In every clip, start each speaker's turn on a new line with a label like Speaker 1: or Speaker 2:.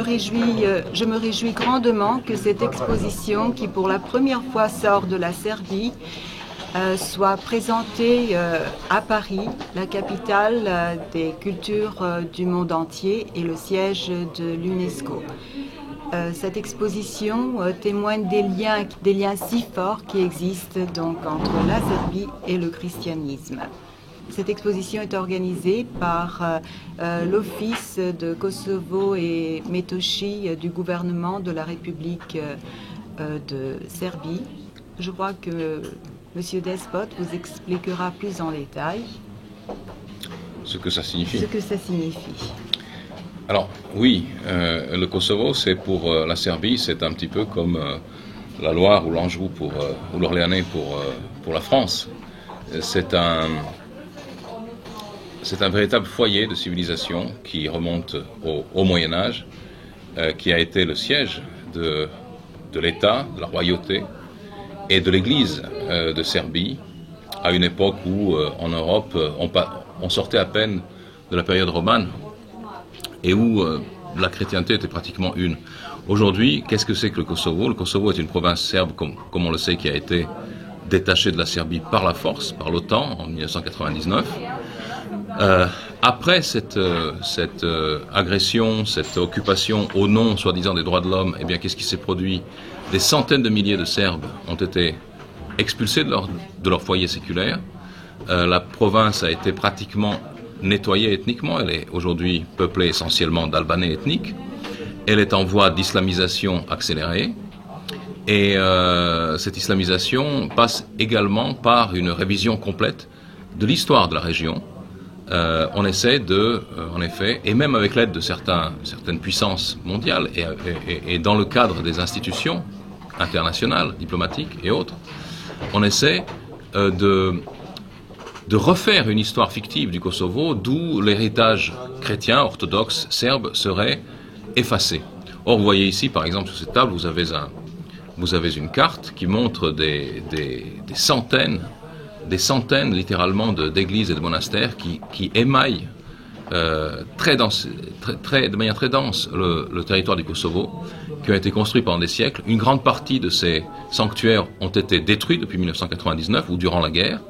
Speaker 1: je me réjouis grandement que cette exposition, qui pour la première fois sort de la Serbie, soit présentée à Paris, la capitale des cultures du monde entier et le siège de l'UNESCO. Cette exposition témoigne des liens si forts qui existent donc entre la Serbie et le christianisme. Cette exposition est organisée par l'Office de Kosovo et Metochi du gouvernement de la République de Serbie. Je crois que M. Despot vous expliquera plus en détail
Speaker 2: ce que ça signifie. Alors oui, le Kosovo, c'est pour la Serbie, c'est un petit peu comme la Loire ou l'Anjou ou l'Orléanais pour la France. C'est un véritable foyer de civilisation qui remonte au Moyen-Âge, qui a été le siège de l'État, de la royauté et de l'Église de Serbie, à une époque où en Europe on sortait à peine de la période romane et où la chrétienté était pratiquement une. Aujourd'hui, qu'est-ce que c'est que le Kosovo? Le Kosovo est une province serbe, comme on le sait, qui a été détachée de la Serbie par la force, par l'OTAN en 1999. Après cette agression, cette occupation au nom, soi-disant, des droits de l'homme, eh bien, qu'est-ce qui s'est produit? Des centaines de milliers de Serbes ont été expulsés de leur foyer séculaire. La province a été pratiquement nettoyée ethniquement. Elle est aujourd'hui peuplée essentiellement d'Albanais ethniques. Elle est en voie d'islamisation accélérée. Et cette islamisation passe également par une révision complète de l'histoire de la région. On essaie en effet, et même avec l'aide de certaines puissances mondiales et dans le cadre des institutions internationales, diplomatiques et autres, on essaie de refaire une histoire fictive du Kosovo d'où l'héritage chrétien, orthodoxe, serbe serait effacé. Or, vous voyez ici, par exemple, sur cette table, vous avez une carte qui montre des centaines littéralement d'églises et de monastères qui émaillent de manière très dense le territoire du Kosovo, qui ont été construits pendant des siècles. Une grande partie de ces sanctuaires ont été détruits depuis 1999 ou durant la guerre.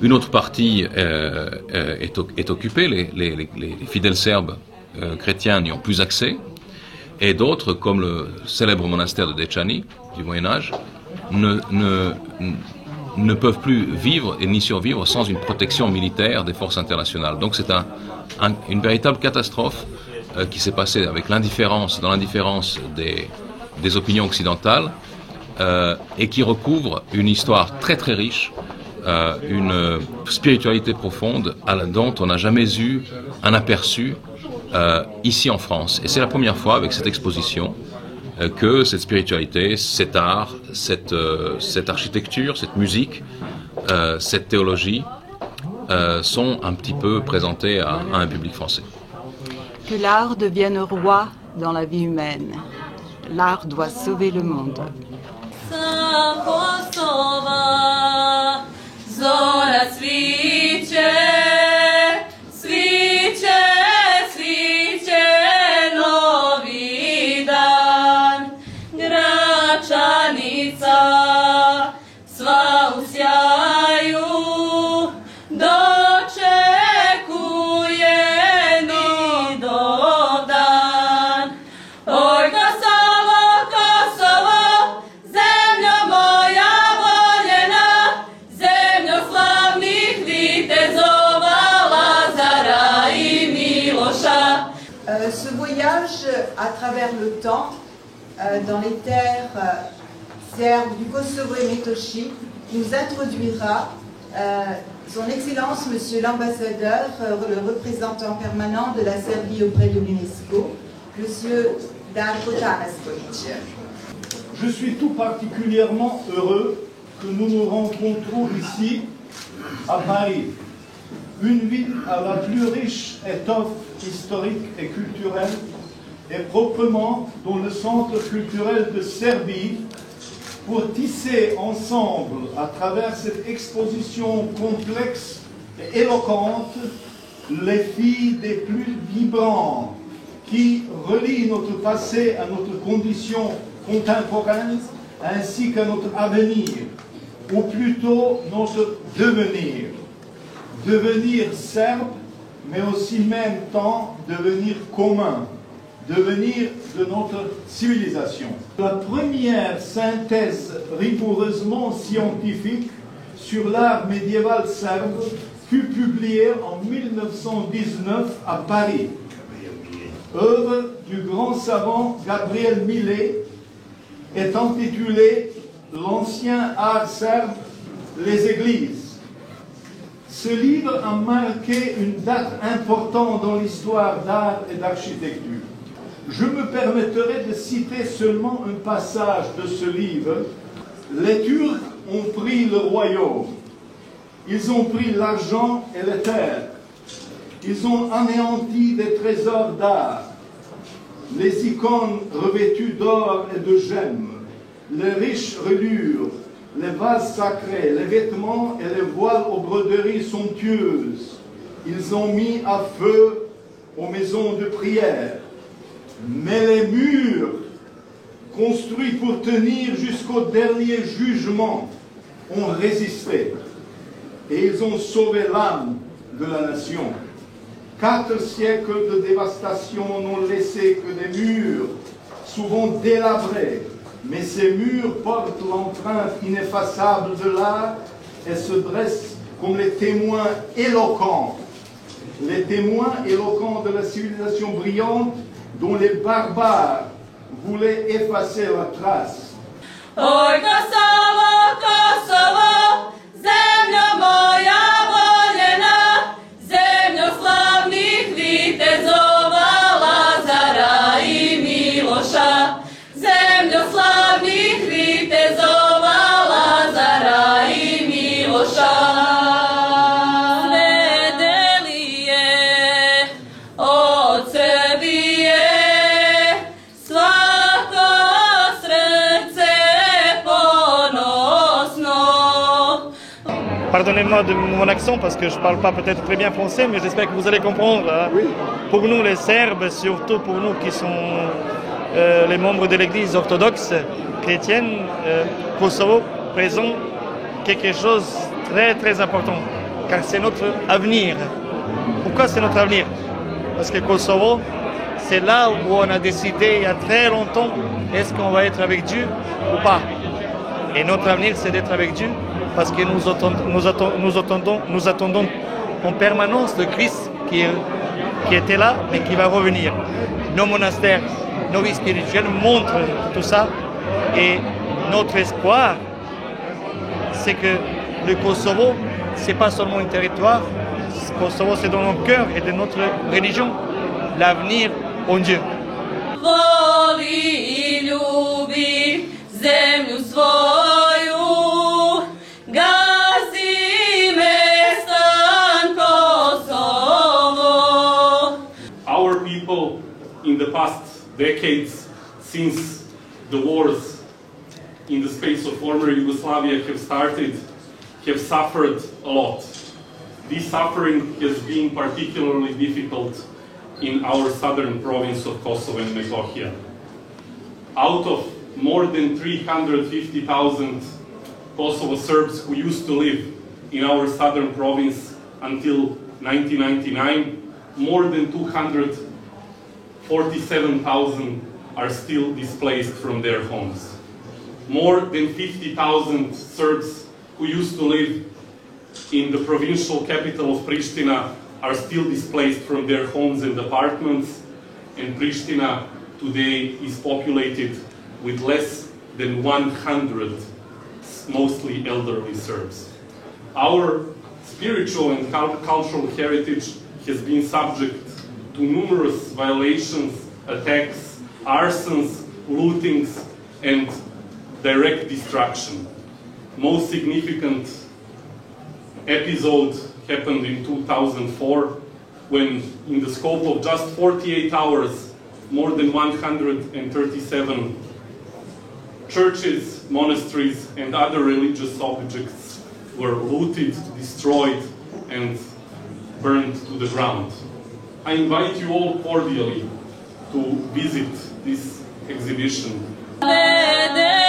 Speaker 2: Une autre partie est occupée. Les fidèles serbes chrétiens n'y ont plus accès. Et d'autres, comme le célèbre monastère de Dečani du Moyen-Âge, ne peuvent plus vivre et ni survivre sans une protection militaire des forces internationales. Donc c'est une véritable catastrophe qui s'est passée avec dans l'indifférence des opinions occidentales et qui recouvre une histoire très très riche, une spiritualité profonde dont on n'a jamais eu un aperçu ici en France. Et c'est la première fois avec cette exposition que cette spiritualité, cet art, cette architecture, cette musique, cette théologie sont un petit peu présentés à un public français.
Speaker 1: Que l'art devienne roi dans la vie humaine. L'art doit sauver le monde. Ce voyage à travers le temps, dans les terres serbes du Kosovo et Metochi, nous introduira son Excellence, Monsieur l'ambassadeur, le représentant permanent de la Serbie auprès de l'UNESCO, Monsieur Darko Tanasković.
Speaker 3: Je suis tout particulièrement heureux que nous nous rencontrons ici, à Paris, une ville à la plus riche étoffe historique et culturelle, et proprement dans le centre culturel de Serbie, pour tisser ensemble, à travers cette exposition complexe et éloquente, les filles des plus vibrantes qui relie notre passé à notre condition contemporaine ainsi qu'à notre avenir, ou plutôt notre devenir. Devenir serbe, mais aussi en même temps devenir commun, devenir de notre civilisation. La première synthèse rigoureusement scientifique sur l'art médiéval serbe fut publiée en 1919 à Paris. Œuvre du grand savant Gabriel Millet est intitulée « L'ancien art serbe, les églises ». Ce livre a marqué une date importante dans l'histoire d'art et d'architecture. Je me permettrai de citer seulement un passage de ce livre. Les Turcs ont pris le royaume. Ils ont pris l'argent et les terres. Ils ont anéanti des trésors d'art. Les icônes revêtues d'or et de gemmes, les riches reliures, les vases sacrés, les vêtements et les voiles aux broderies somptueuses. Ils ont mis à feu aux maisons de prière. Mais les murs, construits pour tenir jusqu'au dernier jugement, ont résisté. Et ils ont sauvé l'âme de la nation. 4 siècles de dévastation n'ont laissé que des murs, souvent délabrés. Mais ces murs portent l'empreinte ineffaçable de l'art et se dressent comme les témoins éloquents de la civilisation brillante dont les barbares voulaient effacer la trace.
Speaker 4: Oj, Kosovo, Kosovo, zemljo moja voljena, zemljo slavnih vitezova, Lazara i Miloša. Zemljo slavnih vitezova, Lazara i Miloša. Svedeli je od Srbije svako srce ponosno.
Speaker 5: Pardonnez-moi de mon accent parce que je ne parle pas peut-être très bien français, mais j'espère que vous allez comprendre. Hein. Oui. Pour nous les Serbes, surtout pour nous qui sommes les membres de l'église orthodoxe chrétienne, Kosovo présente quelque chose de très très important, car c'est notre avenir. Pourquoi c'est notre avenir? Parce que Kosovo, c'est là où on a décidé il y a très longtemps est-ce qu'on va être avec Dieu ou pas. Et notre avenir, c'est d'être avec Dieu, parce que nous attendons en permanence le Christ qui était là, mais qui va revenir. Nos monastères, nos vies spirituelles montrent tout ça, et notre espoir, c'est que le Kosovo, c'est pas seulement un territoire, le Kosovo c'est dans notre cœur et de notre religion, l'avenir en Dieu.
Speaker 4: Voli i ljubi zemlju svoju, gazi mestan Kosovo.
Speaker 6: Our people in the past decades, since the wars in the space of former Yugoslavia have started, have suffered a lot. This suffering has been particularly difficult in our southern province of Kosovo and Metohija. Out of more than 350,000 Kosovo Serbs who used to live in our southern province until 1999, more than 247,000 are still displaced from their homes. More than 50,000 Serbs who used to live in the provincial capital of Pristina are still displaced from their homes and apartments, and Pristina today is populated with less than 100 mostly elderly Serbs. Our spiritual and cultural heritage has been subject to numerous violations, attacks, arsons, lootings, and direct destruction. Most significant episode happened in 2004, when in the scope of just 48 hours, more than 137 churches, monasteries, and other religious objects were looted, destroyed, and burned to the ground. I invite you all cordially to visit this exhibition.
Speaker 4: Vede